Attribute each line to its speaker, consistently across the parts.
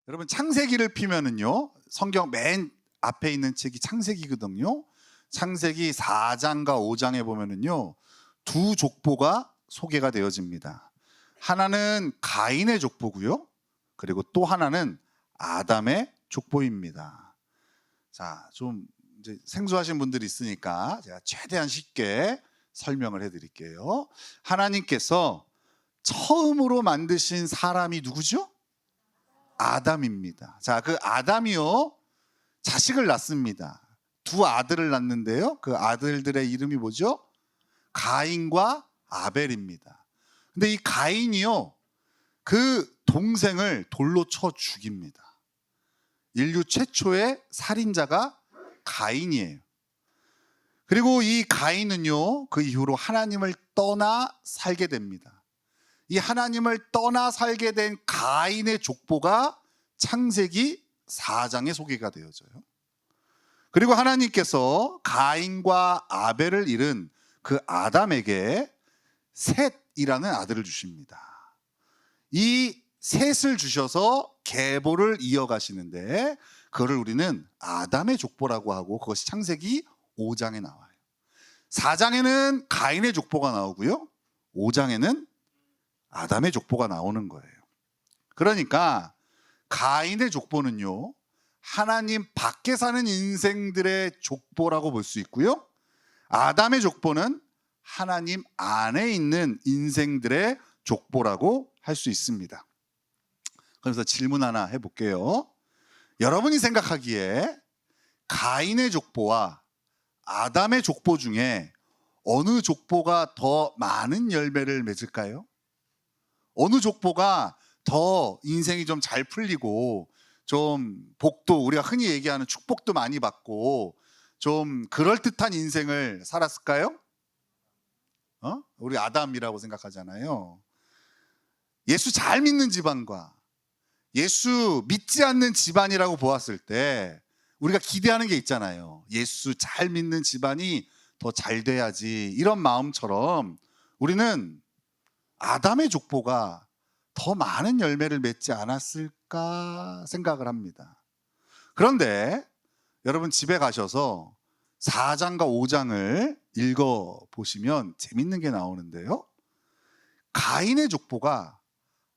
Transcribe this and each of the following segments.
Speaker 1: 여러분 창세기를 피면은요, 성경 맨 앞에 있는 책이 창세기거든요. 창세기 4장과 5장에 보면은요, 두 족보가 소개가 되어집니다. 하나는 가인의 족보고요, 그리고 또 하나는 아담의 족보입니다. 자, 좀 이제 생소하신 분들이 있으니까 제가 최대한 쉽게 설명을 해드릴게요. 하나님께서 처음으로 만드신 사람이 누구죠? 아담입니다. 자, 그 아담이요, 자식을 낳습니다. 두 아들을 낳는데요, 그 아들들의 이름이 뭐죠? 가인과 아벨입니다. 근데 이 가인이요, 그 동생을 돌로 쳐 죽입니다. 인류 최초의 살인자가 가인이에요. 그리고 이 가인은요, 그 이후로 하나님을 떠나 살게 됩니다. 이 하나님을 떠나 살게 된 가인의 족보가 창세기 4장에 소개가 되어져요. 그리고 하나님께서 가인과 아벨을 잃은 그 아담에게 셋이라는 아들을 주십니다. 이 셋을 주셔서 계보를 이어가시는데, 그거를 우리는 아담의 족보라고 하고, 그것이 창세기 5장에 나와요. 4장에는 가인의 족보가 나오고요, 5장에는 아담의 족보가 나오는 거예요. 그러니까 가인의 족보는요, 하나님 밖에 사는 인생들의 족보라고 볼 수 있고요, 아담의 족보는 하나님 안에 있는 인생들의 족보라고 할 수 있습니다. 그래서 질문 하나 해볼게요. 여러분이 생각하기에 가인의 족보와 아담의 족보 중에 어느 족보가 더 많은 열매를 맺을까요? 어느 족보가 더 인생이 좀 잘 풀리고, 좀 복도, 우리가 흔히 얘기하는 축복도 많이 받고, 좀 그럴듯한 인생을 살았을까요? 우리 아담이라고 생각하잖아요. 예수 잘 믿는 집안과 예수 믿지 않는 집안이라고 보았을 때 우리가 기대하는 게 있잖아요. 예수 잘 믿는 집안이 더 잘 돼야지, 이런 마음처럼 우리는 아담의 족보가 더 많은 열매를 맺지 않았을까 생각을 합니다. 그런데 여러분 집에 가셔서 4장과 5장을 읽어보시면 재밌는 게 나오는데요, 가인의 족보가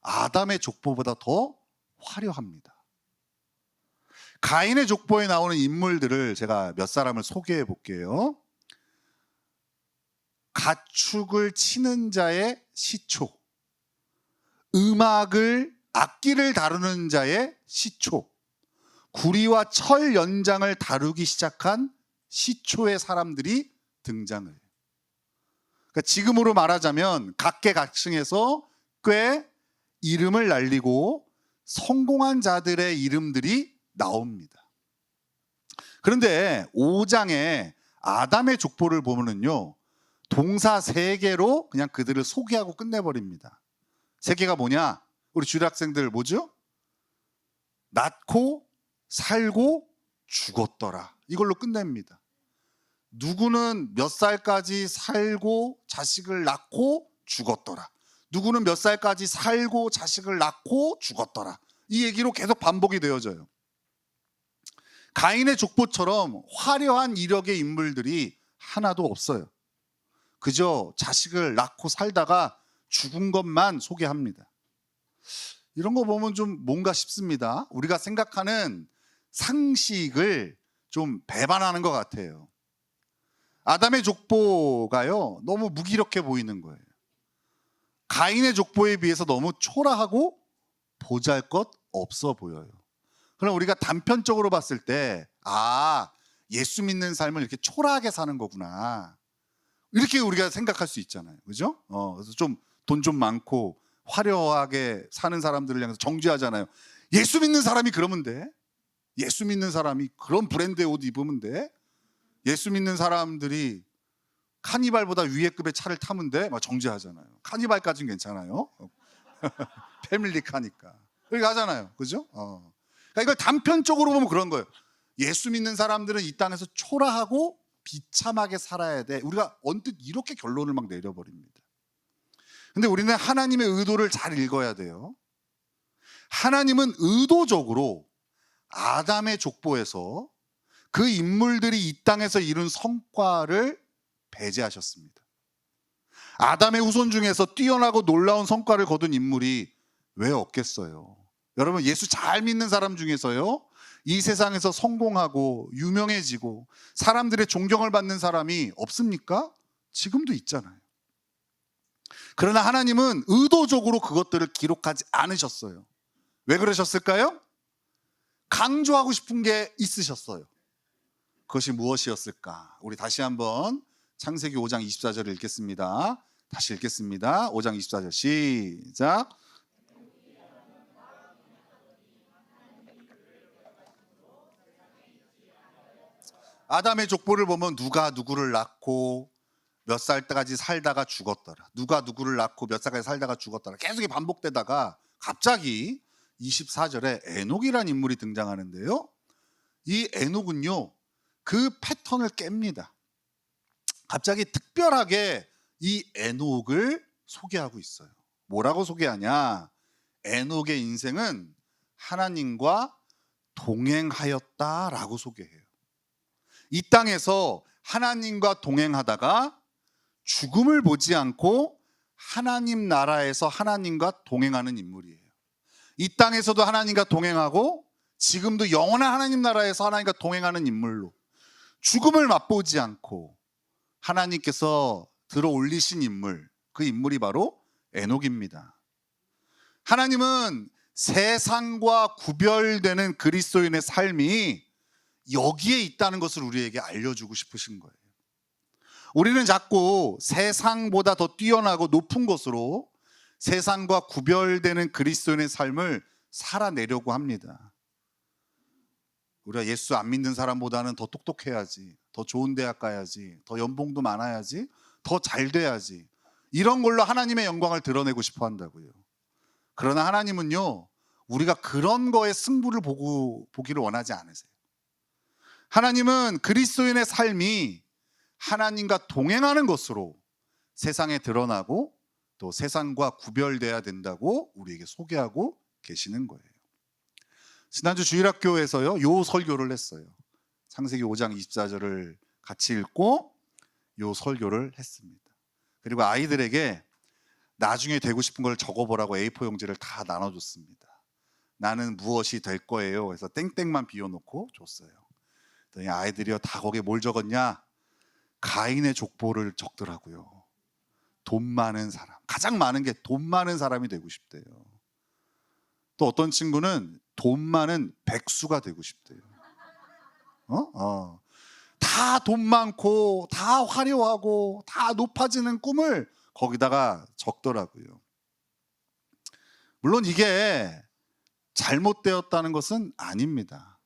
Speaker 1: 아담의 족보보다 더 화려합니다. 가인의 족보에 나오는 인물들을 제가 몇 사람을 소개해 볼게요. 가축을 치는 자의 시초, 악기를 다루는 자의 시초, 구리와 철 연장을 다루기 시작한 시초의 사람들이 등장을 해요. 그러니까 지금으로 말하자면 각계각층에서 꽤 이름을 날리고 성공한 자들의 이름들이 나옵니다. 그런데 5장에 아담의 족보를 보면은요, 동사 3개로 그냥 그들을 소개하고 끝내버립니다. 3개가 뭐냐? 우리 주일학생들 뭐죠? 낳고 살고 죽었더라, 이걸로 끝냅니다. 누구는 몇 살까지 살고 자식을 낳고 죽었더라, 누구는 몇 살까지 살고 자식을 낳고 죽었더라, 이 얘기로 계속 반복이 되어져요. 가인의 족보처럼 화려한 이력의 인물들이 하나도 없어요. 그저 자식을 낳고 살다가 죽은 것만 소개합니다. 이런 거 보면 좀 뭔가 싶습니다. 우리가 생각하는 상식을 좀 배반하는 것 같아요. 아담의 족보가요, 너무 무기력해 보이는 거예요. 가인의 족보에 비해서 너무 초라하고 보잘것없어 보여요. 그럼 우리가 단편적으로 봤을 때, 예수 믿는 삶을 이렇게 초라하게 사는 거구나, 이렇게 우리가 생각할 수 있잖아요. 그죠? 그래서 좀 돈 좀 많고 화려하게 사는 사람들을 향해서 정죄하잖아요. 예수 믿는 사람이 그러면 돼? 예수 믿는 사람이 그런 브랜드의 옷 입으면 돼? 예수 믿는 사람들이 카니발보다 위에 급의 차를 타면 돼? 막 정죄하잖아요. 카니발까지는 괜찮아요. 패밀리카니까. 그렇게 하잖아요. 그죠? 그러니까 이걸 단편적으로 보면 그런 거예요. 예수 믿는 사람들은 이 땅에서 초라하고 비참하게 살아야 돼. 우리가 언뜻 이렇게 결론을 막 내려버립니다. 근데 우리는 하나님의 의도를 잘 읽어야 돼요. 하나님은 의도적으로 아담의 족보에서 그 인물들이 이 땅에서 이룬 성과를 배제하셨습니다. 아담의 후손 중에서 뛰어나고 놀라운 성과를 거둔 인물이 왜 없겠어요? 여러분, 예수 잘 믿는 사람 중에서요, 이 세상에서 성공하고 유명해지고 사람들의 존경을 받는 사람이 없습니까? 지금도 있잖아요. 그러나 하나님은 의도적으로 그것들을 기록하지 않으셨어요. 왜 그러셨을까요? 강조하고 싶은 게 있으셨어요. 그것이 무엇이었을까? 우리 다시 한번 창세기 5장 24절을 읽겠습니다. 다시 읽겠습니다. 5장 24절 시작. 아담의 족보를 보면 누가 누구를 낳고 몇 살까지 살다가 죽었더라. 누가 누구를 낳고 몇 살까지 살다가 죽었더라. 계속 반복되다가 갑자기 24절에 에녹이라는 인물이 등장하는데요. 이 에녹은요, 그 패턴을 깹니다. 갑자기 특별하게 이 에녹을 소개하고 있어요. 뭐라고 소개하냐? 에녹의 인생은 하나님과 동행하였다라고 소개해요. 이 땅에서 하나님과 동행하다가 죽음을 보지 않고 하나님 나라에서 하나님과 동행하는 인물이에요. 이 땅에서도 하나님과 동행하고 지금도 영원한 하나님 나라에서 하나님과 동행하는 인물로 죽음을 맛보지 않고 하나님께서 들어 올리신 인물, 그 인물이 바로 에녹입니다. 하나님은 세상과 구별되는 그리스도인의 삶이 여기에 있다는 것을 우리에게 알려주고 싶으신 거예요. 우리는 자꾸 세상보다 더 뛰어나고 높은 것으로 세상과 구별되는 그리스도인의 삶을 살아내려고 합니다. 우리가 예수 안 믿는 사람보다는 더 똑똑해야지, 더 좋은 대학 가야지, 더 연봉도 많아야지, 더 잘 돼야지, 이런 걸로 하나님의 영광을 드러내고 싶어 한다고요. 그러나 하나님은요, 우리가 그런 거에 승부를 보기를 원하지 않으세요. 하나님은 그리스도인의 삶이 하나님과 동행하는 것으로 세상에 드러나고 또 세상과 구별돼야 된다고 우리에게 소개하고 계시는 거예요. 지난주 주일학교에서요, 요 설교를 했어요. 창세기 5장 24절을 같이 읽고 요 설교를 했습니다. 그리고 아이들에게 나중에 되고 싶은 걸 적어보라고 A4 용지를 다 나눠줬습니다. 나는 무엇이 될 거예요. 그래서 땡땡만 비워놓고 줬어요. 그랬더니 아이들이요, 다 거기에 뭘 적었냐? 가인의 족보를 적더라고요. 돈 많은 사람, 가장 많은 게 돈 많은 사람이 되고 싶대요. 또 어떤 친구는 돈 많은 백수가 되고 싶대요. 다 돈 많고 다 화려하고 다 높아지는 꿈을 거기다가 적더라고요. 물론 이게 잘못되었다는 것은 아닙니다.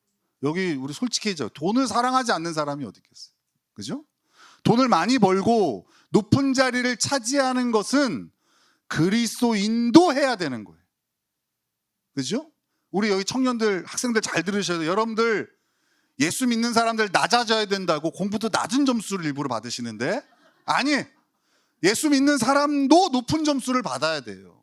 Speaker 1: 여기 우리 솔직해져. 돈을 사랑하지 않는 사람이 어디 있겠어요? 그죠? 돈을 많이 벌고 높은 자리를 차지하는 것은 그리스도인도 해야 되는 거예요. 그죠? 우리 여기 청년들, 학생들 잘 들으셔야 돼요. 여러분들 예수 믿는 사람들 낮아져야 된다고 공부도 낮은 점수를 일부러 받으시는데, 아니, 예수 믿는 사람도 높은 점수를 받아야 돼요.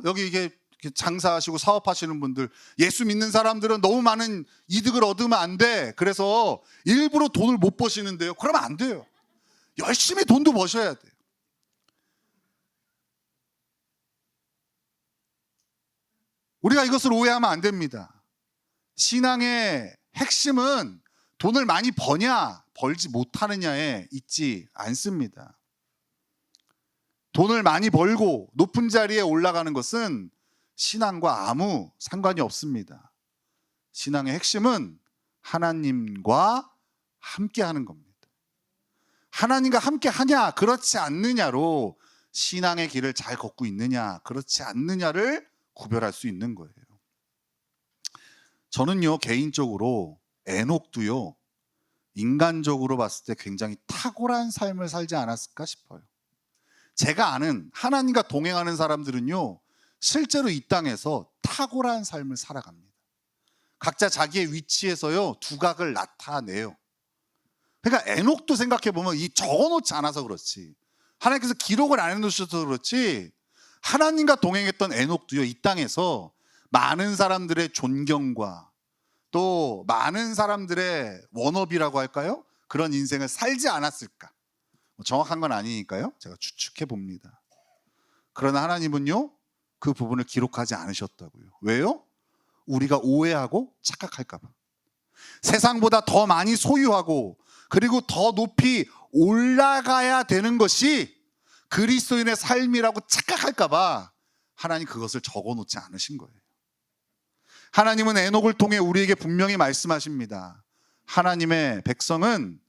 Speaker 1: 여기 이게 장사하시고 사업하시는 분들, 예수 믿는 사람들은 너무 많은 이득을 얻으면 안 돼. 그래서 일부러 돈을 못 버시는데요. 그러면 안 돼요. 열심히 돈도 버셔야 돼요. 우리가 이것을 오해하면 안 됩니다. 신앙의 핵심은 돈을 많이 버냐 벌지 못하느냐에 있지 않습니다. 돈을 많이 벌고 높은 자리에 올라가는 것은 신앙과 아무 상관이 없습니다. 신앙의 핵심은 하나님과 함께 하는 겁니다. 하나님과 함께 하냐 그렇지 않느냐로 신앙의 길을 잘 걷고 있느냐 그렇지 않느냐를 구별할 수 있는 거예요. 저는요, 개인적으로 에녹도요, 인간적으로 봤을 때 굉장히 탁월한 삶을 살지 않았을까 싶어요. 제가 아는 하나님과 동행하는 사람들은요, 실제로 이 땅에서 탁월한 삶을 살아갑니다. 각자 자기의 위치에서요, 두각을 나타내요. 그러니까 에녹도 생각해 보면 이 적어놓지 않아서 그렇지, 하나님께서 기록을 안 해놓으셔서 그렇지, 하나님과 동행했던 에녹도요, 이 땅에서 많은 사람들의 존경과 또 많은 사람들의 원업이라고 할까요? 그런 인생을 살지 않았을까? 정확한 건 아니니까요, 제가 추측해 봅니다. 그러나 하나님은요, 그 부분을 기록하지 않으셨다고요. 왜요? 우리가 오해하고 착각할까 봐. 세상보다 더 많이 소유하고 그리고 더 높이 올라가야 되는 것이 그리스도인의 삶이라고 착각할까 봐 하나님 그것을 적어놓지 않으신 거예요. 하나님은 에녹을 통해 우리에게 분명히 말씀하십니다. 하나님의 백성은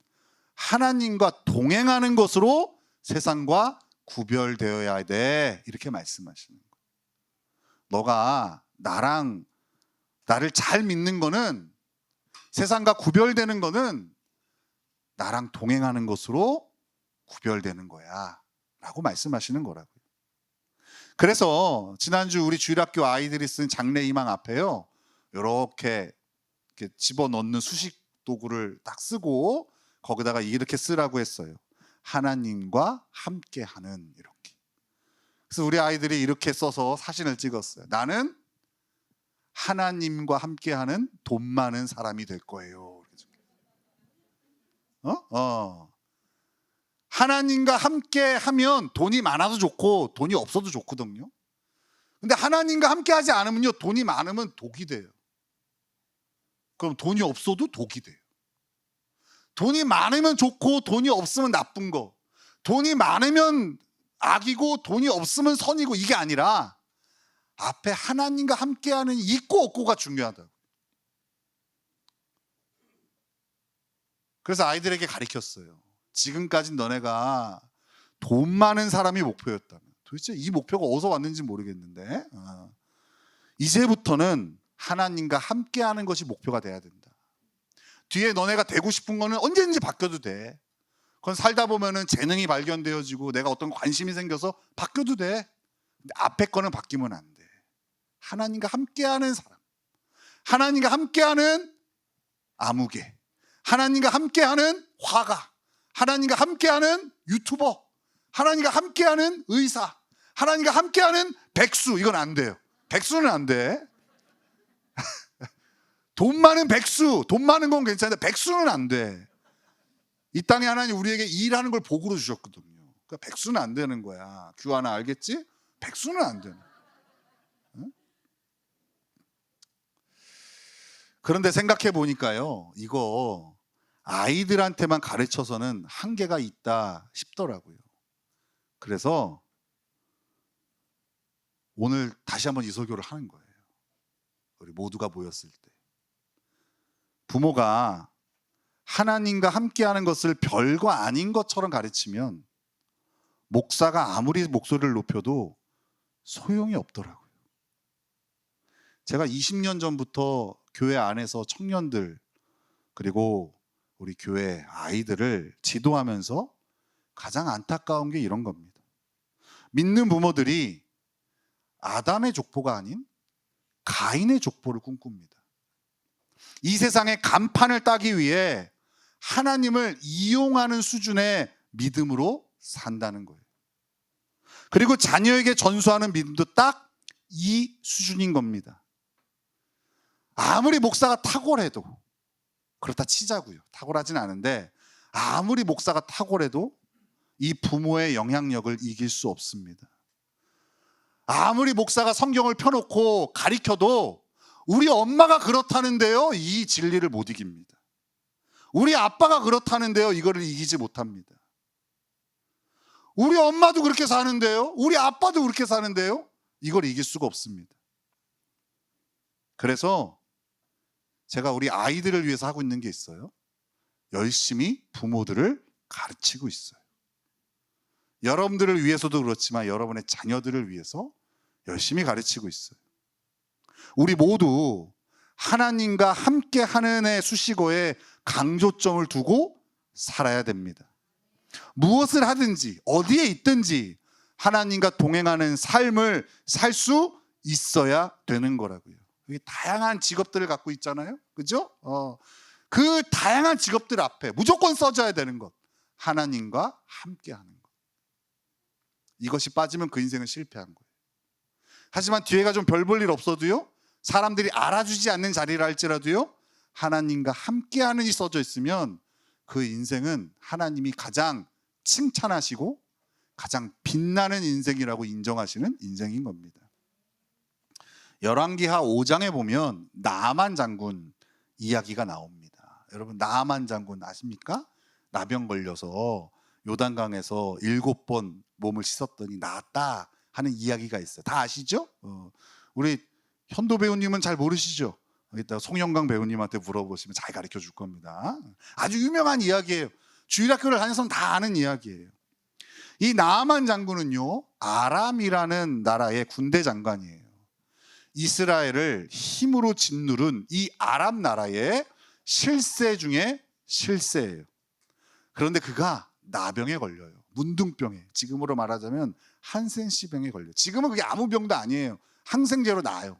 Speaker 1: 하나님과 동행하는 것으로 세상과 구별되어야 돼, 이렇게 말씀하시는 거예요. 너가 나를 잘 믿는 거는, 세상과 구별되는 거는 나랑 동행하는 것으로 구별되는 거야 라고 말씀하시는 거라고요. 그래서 지난주 우리 주일학교 아이들이 쓴 장래희망 앞에요, 이렇게 집어넣는 수식 도구를 딱 쓰고 거기다가 이렇게 쓰라고 했어요. 하나님과 함께하는, 이렇게. 그래서 우리 아이들이 이렇게 써서 사진을 찍었어요. 나는 하나님과 함께하는 돈 많은 사람이 될 거예요. 하나님과 함께하면 돈이 많아도 좋고 돈이 없어도 좋거든요. 근데 하나님과 함께하지 않으면요, 돈이 많으면 독이 돼요. 그럼 돈이 없어도 독이 돼요. 돈이 많으면 좋고 돈이 없으면 나쁜 거, 돈이 많으면 악이고 돈이 없으면 선이고, 이게 아니라 앞에 하나님과 함께하는 있고 없고가 중요하다고. 그래서 아이들에게 가르쳤어요. 지금까지 너네가 돈 많은 사람이 목표였다면, 도대체 이 목표가 어디서 왔는지 모르겠는데, 이제부터는 하나님과 함께하는 것이 목표가 돼야 된다. 뒤에 너네가 되고 싶은 거는 언제든지 바뀌어도 돼. 그건 살다 보면은 재능이 발견되어지고 내가 어떤 관심이 생겨서 바뀌어도 돼. 근데 앞에 거는 바뀌면 안 돼. 하나님과 함께하는 사람, 하나님과 함께하는 아무개, 하나님과 함께하는 화가, 하나님과 함께하는 유튜버, 하나님과 함께하는 의사, 하나님과 함께하는 백수, 이건 안 돼요. 백수는 안 돼. 돈 많은 백수, 돈 많은 건 괜찮은데 백수는 안 돼. 이 땅에 하나님 우리에게 일하는 걸 복으로 주셨거든요. 그러니까 백수는 안 되는 거야. 규환아, 알겠지? 백수는 안 되는. 응? 그런데 생각해 보니까요, 이거 아이들한테만 가르쳐서는 한계가 있다 싶더라고요. 그래서 오늘 다시 한번 이 설교를 하는 거예요. 우리 모두가 모였을 때 부모가 하나님과 함께하는 것을 별거 아닌 것처럼 가르치면 목사가 아무리 목소리를 높여도 소용이 없더라고요. 제가 20년 전부터 교회 안에서 청년들 그리고 우리 교회 아이들을 지도하면서 가장 안타까운 게 이런 겁니다. 믿는 부모들이 아담의 족보가 아닌 가인의 족보를 꿈꿉니다. 이 세상의 간판을 따기 위해 하나님을 이용하는 수준의 믿음으로 산다는 거예요. 그리고 자녀에게 전수하는 믿음도 딱 이 수준인 겁니다. 아무리 목사가 탁월해도, 그렇다 치자고요. 탁월하진 않은데 아무리 목사가 탁월해도 이 부모의 영향력을 이길 수 없습니다. 아무리 목사가 성경을 펴놓고 가리켜도 우리 엄마가 그렇다는데요, 이 진리를 못 이깁니다. 우리 아빠가 그렇다는데요, 이거를 이기지 못합니다. 우리 엄마도 그렇게 사는데요, 우리 아빠도 그렇게 사는데요, 이걸 이길 수가 없습니다. 그래서 제가 우리 아이들을 위해서 하고 있는 게 있어요. 열심히 부모들을 가르치고 있어요. 여러분들을 위해서도 그렇지만 여러분의 자녀들을 위해서 열심히 가르치고 있어요. 우리 모두 하나님과 함께하는 의 수식어에 강조점을 두고 살아야 됩니다. 무엇을 하든지 어디에 있든지 하나님과 동행하는 삶을 살 수 있어야 되는 거라고요. 다양한 직업들을 갖고 있잖아요, 그죠? 그 다양한 직업들 앞에 무조건 써줘야 되는 것, 하나님과 함께하는 것. 이것이 빠지면 그 인생은 실패한 거예요. 하지만 뒤에가 좀 별 볼 일 없어도요, 사람들이 알아주지 않는 자리라 할지라도요, 하나님과 함께하는 이 써져 있으면 그 인생은 하나님이 가장 칭찬하시고 가장 빛나는 인생이라고 인정하시는 인생인 겁니다. 열왕기하 5장에 보면 나아만 장군 이야기가 나옵니다. 여러분, 나아만 장군 아십니까? 나병 걸려서 요단강에서 7번 몸을 씻었더니 나았다 하는 이야기가 있어요. 다 아시죠? 우리 현도 배우님은 잘 모르시죠? 이따 송영강 배우님한테 물어보시면 잘 가르쳐 줄 겁니다. 아주 유명한 이야기예요. 주일학교를 다녀서 다 아는 이야기예요. 이 나아만 장군은요, 아람이라는 나라의 군대 장관이에요. 이스라엘을 힘으로 짓누른 이 아람 나라의 실세 중에 실세예요. 그런데 그가 나병에 걸려요. 문둥병에, 지금으로 말하자면 한센시병에 걸려요. 지금은 그게 아무 병도 아니에요. 항생제로 나아요.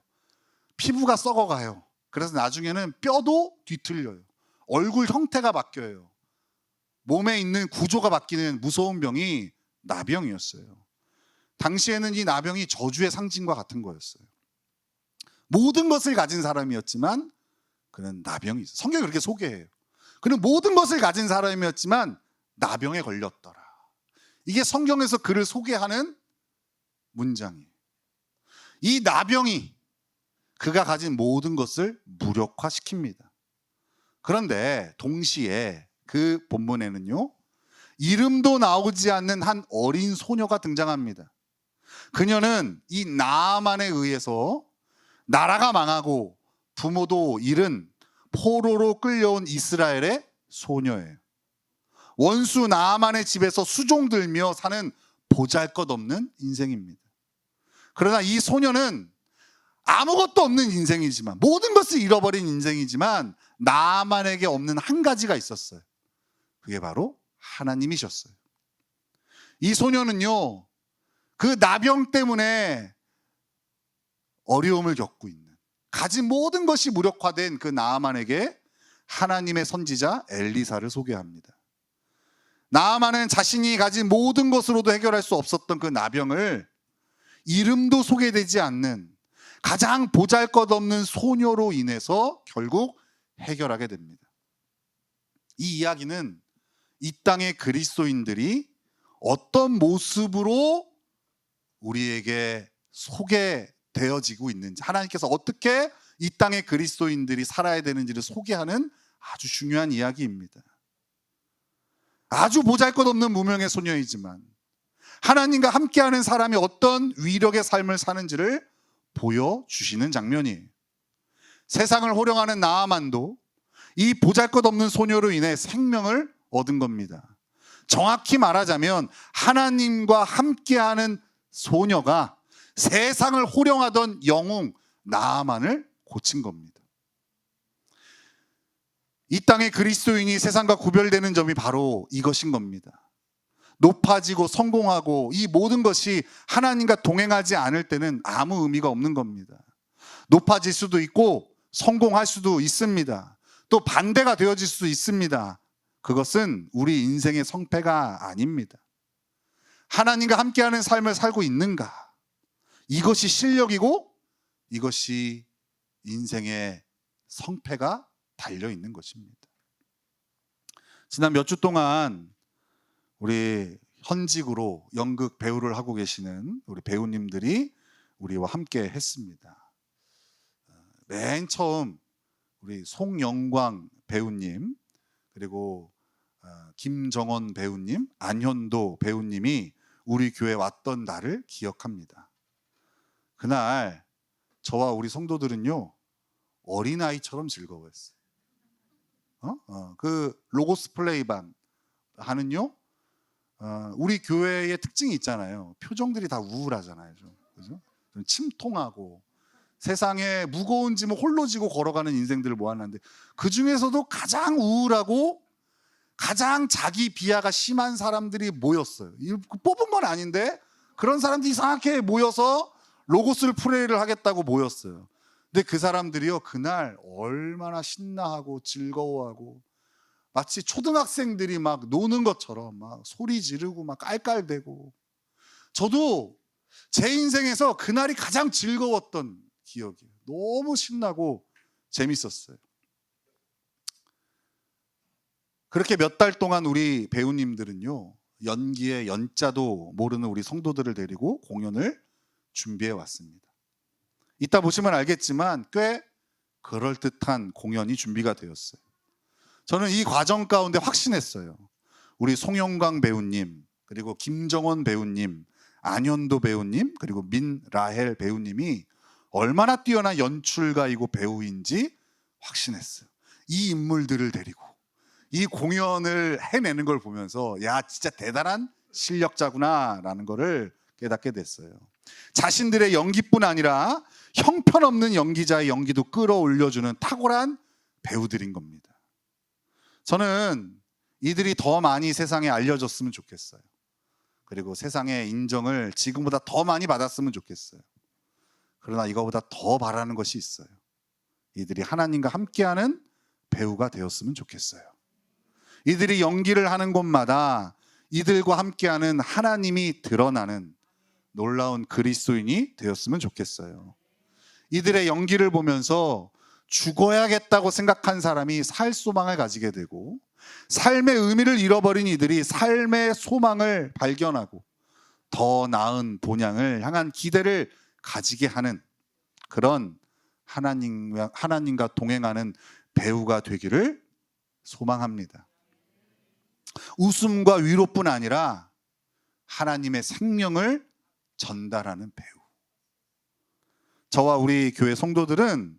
Speaker 1: 피부가 썩어가요. 그래서 나중에는 뼈도 뒤틀려요. 얼굴 형태가 바뀌어요. 몸에 있는 구조가 바뀌는 무서운 병이 나병이었어요. 당시에는 이 나병이 저주의 상징과 같은 거였어요. 모든 것을 가진 사람이었지만 그는 나병이 있어요. 성경이 그렇게 소개해요. 그는 모든 것을 가진 사람이었지만 나병에 걸렸더라. 이게 성경에서 그를 소개하는 문장이에요. 이 나병이 그가 가진 모든 것을 무력화시킵니다. 그런데 동시에 그 본문에는요, 이름도 나오지 않는 한 어린 소녀가 등장합니다. 그녀는 이 나아만에 의해서 나라가 망하고 부모도 잃은 포로로 끌려온 이스라엘의 소녀예요. 원수 나아만의 집에서 수종들며 사는 보잘것없는 인생입니다. 그러나 이 소녀는 아무것도 없는 인생이지만, 모든 것을 잃어버린 인생이지만 나아만에게 없는 한 가지가 있었어요. 그게 바로 하나님이셨어요. 이 소녀는요, 그 나병 때문에 어려움을 겪고 있는, 가진 모든 것이 무력화된 그 나아만에게 하나님의 선지자 엘리사를 소개합니다. 나아만은 자신이 가진 모든 것으로도 해결할 수 없었던 그 나병을 이름도 소개되지 않는 가장 보잘것없는 소녀로 인해서 결국 해결하게 됩니다. 이 이야기는 이 땅의 그리스도인들이 어떤 모습으로 우리에게 소개되어지고 있는지, 하나님께서 어떻게 이 땅의 그리스도인들이 살아야 되는지를 소개하는 아주 중요한 이야기입니다. 아주 보잘것없는 무명의 소녀이지만 하나님과 함께하는 사람이 어떤 위력의 삶을 사는지를 보여주시는 장면이에요. 세상을 호령하는 나아만도 이 보잘것없는 소녀로 인해 생명을 얻은 겁니다. 정확히 말하자면 하나님과 함께하는 소녀가 세상을 호령하던 영웅 나아만을 고친 겁니다. 이 땅의 그리스도인이 세상과 구별되는 점이 바로 이것인 겁니다. 높아지고 성공하고 이 모든 것이 하나님과 동행하지 않을 때는 아무 의미가 없는 겁니다. 높아질 수도 있고 성공할 수도 있습니다. 또 반대가 되어질 수도 있습니다. 그것은 우리 인생의 성패가 아닙니다. 하나님과 함께하는 삶을 살고 있는가? 이것이 실력이고 이것이 인생의 성패가 달려있는 것입니다. 지난 몇 주 동안 우리 현직으로 연극 배우를 하고 계시는 우리 배우님들이 우리와 함께 했습니다. 맨 처음 우리 송영광 배우님, 그리고 김정원 배우님, 안현도 배우님이 우리 교회 왔던 날을 기억합니다. 그날 저와 우리 성도들은요, 어린아이처럼 즐거워했어요. 그 로고스 플레이반 하는요, 우리 교회의 특징이 있잖아요. 표정들이 다 우울하잖아요. 그죠? 좀 침통하고 세상에 무거운 짐을 홀로 지고 걸어가는 인생들을 모았는데 그 중에서도 가장 우울하고 가장 자기 비하가 심한 사람들이 모였어요. 뽑은 건 아닌데 그런 사람들이 이상하게 모여서 로고스를 프레이를 하겠다고 모였어요. 근데 그 사람들이요, 그날 얼마나 신나하고 즐거워하고 마치 초등학생들이 막 노는 것처럼 막 소리 지르고 막 깔깔대고, 저도 제 인생에서 그날이 가장 즐거웠던 기억이에요. 너무 신나고 재밌었어요. 그렇게 몇 달 동안 우리 배우님들은요, 연기의 연자도 모르는 우리 성도들을 데리고 공연을 준비해 왔습니다. 이따 보시면 알겠지만 꽤 그럴듯한 공연이 준비가 되었어요. 저는 이 과정 가운데 확신했어요. 우리 송영광 배우님, 그리고 김정원 배우님, 안현도 배우님, 그리고 민라헬 배우님이 얼마나 뛰어난 연출가이고 배우인지 확신했어요. 이 인물들을 데리고 이 공연을 해내는 걸 보면서 야, 진짜 대단한 실력자구나라는 거를 깨닫게 됐어요. 자신들의 연기뿐 아니라 형편없는 연기자의 연기도 끌어올려주는 탁월한 배우들인 겁니다. 저는 이들이 더 많이 세상에 알려졌으면 좋겠어요. 그리고 세상의 인정을 지금보다 더 많이 받았으면 좋겠어요. 그러나 이거보다 더 바라는 것이 있어요. 이들이 하나님과 함께하는 배우가 되었으면 좋겠어요. 이들이 연기를 하는 곳마다 이들과 함께하는 하나님이 드러나는 놀라운 그리스도인이 되었으면 좋겠어요. 이들의 연기를 보면서 죽어야겠다고 생각한 사람이 살 소망을 가지게 되고, 삶의 의미를 잃어버린 이들이 삶의 소망을 발견하고 더 나은 본향을 향한 기대를 가지게 하는 그런 하나님과 동행하는 배우가 되기를 소망합니다. 웃음과 위로뿐 아니라 하나님의 생명을 전달하는 배우. 저와 우리 교회 성도들은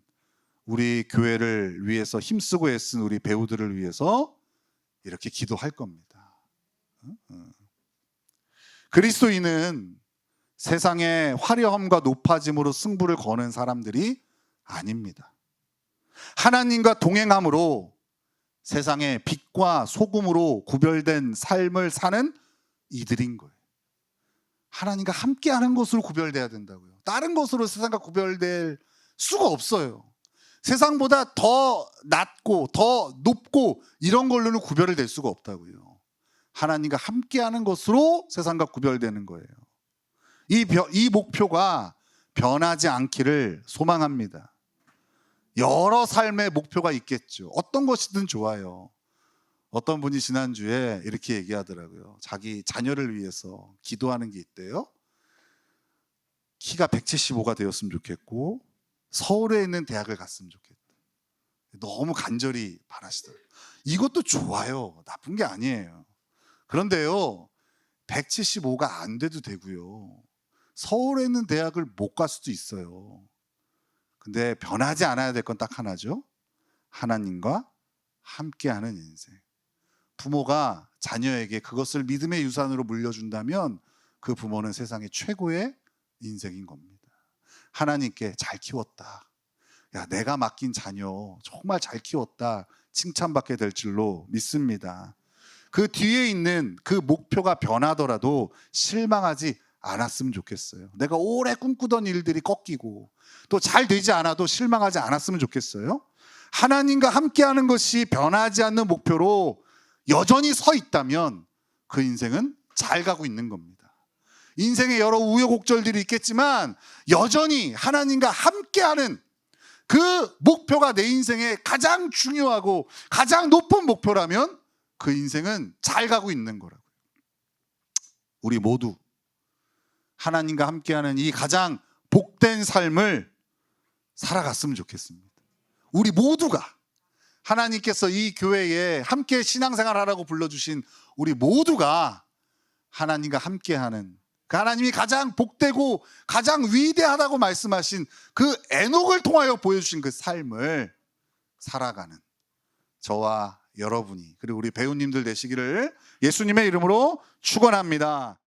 Speaker 1: 우리 교회를 위해서 힘쓰고 애쓴 우리 배우들을 위해서 이렇게 기도할 겁니다. 그리스도인은 세상의 화려함과 높아짐으로 승부를 거는 사람들이 아닙니다. 하나님과 동행함으로 세상의 빛과 소금으로 구별된 삶을 사는 이들인 거예요. 하나님과 함께하는 것으로 구별돼야 된다고요. 다른 것으로 세상과 구별될 수가 없어요. 세상보다 더 낮고 더 높고 이런 걸로는 구별을 될 수가 없다고요. 하나님과 함께하는 것으로 세상과 구별되는 거예요. 이 목표가 변하지 않기를 소망합니다. 여러 삶의 목표가 있겠죠. 어떤 것이든 좋아요. 어떤 분이 지난주에 이렇게 얘기하더라고요. 자기 자녀를 위해서 기도하는 게 있대요. 키가 175가 되었으면 좋겠고 서울에 있는 대학을 갔으면 좋겠다. 너무 간절히 바라시더라고요. 이것도 좋아요. 나쁜 게 아니에요. 그런데요, 175가 안 돼도 되고요. 서울에 있는 대학을 못 갈 수도 있어요. 근데 변하지 않아야 될 건 딱 하나죠. 하나님과 함께하는 인생. 부모가 자녀에게 그것을 믿음의 유산으로 물려준다면 그 부모는 세상의 최고의 인생인 겁니다. 하나님께 잘 키웠다. 야, 내가 맡긴 자녀 정말 잘 키웠다. 칭찬받게 될 줄로 믿습니다. 그 뒤에 있는 그 목표가 변하더라도 실망하지 않았으면 좋겠어요. 내가 오래 꿈꾸던 일들이 꺾이고 또 잘 되지 않아도 실망하지 않았으면 좋겠어요. 하나님과 함께하는 것이 변하지 않는 목표로 여전히 서 있다면 그 인생은 잘 가고 있는 겁니다. 인생에 여러 우여곡절들이 있겠지만 여전히 하나님과 함께하는 그 목표가 내 인생에 가장 중요하고 가장 높은 목표라면 그 인생은 잘 가고 있는 거라고요. 우리 모두 하나님과 함께하는 이 가장 복된 삶을 살아갔으면 좋겠습니다. 우리 모두가 하나님께서 이 교회에 함께 신앙생활하라고 불러주신 우리 모두가 하나님과 함께하는 그 하나님이 가장 복되고 가장 위대하다고 말씀하신 그 에녹을 통하여 보여주신 그 삶을 살아가는 저와 여러분이 그리고 우리 배우님들 되시기를 예수님의 이름으로 축원합니다.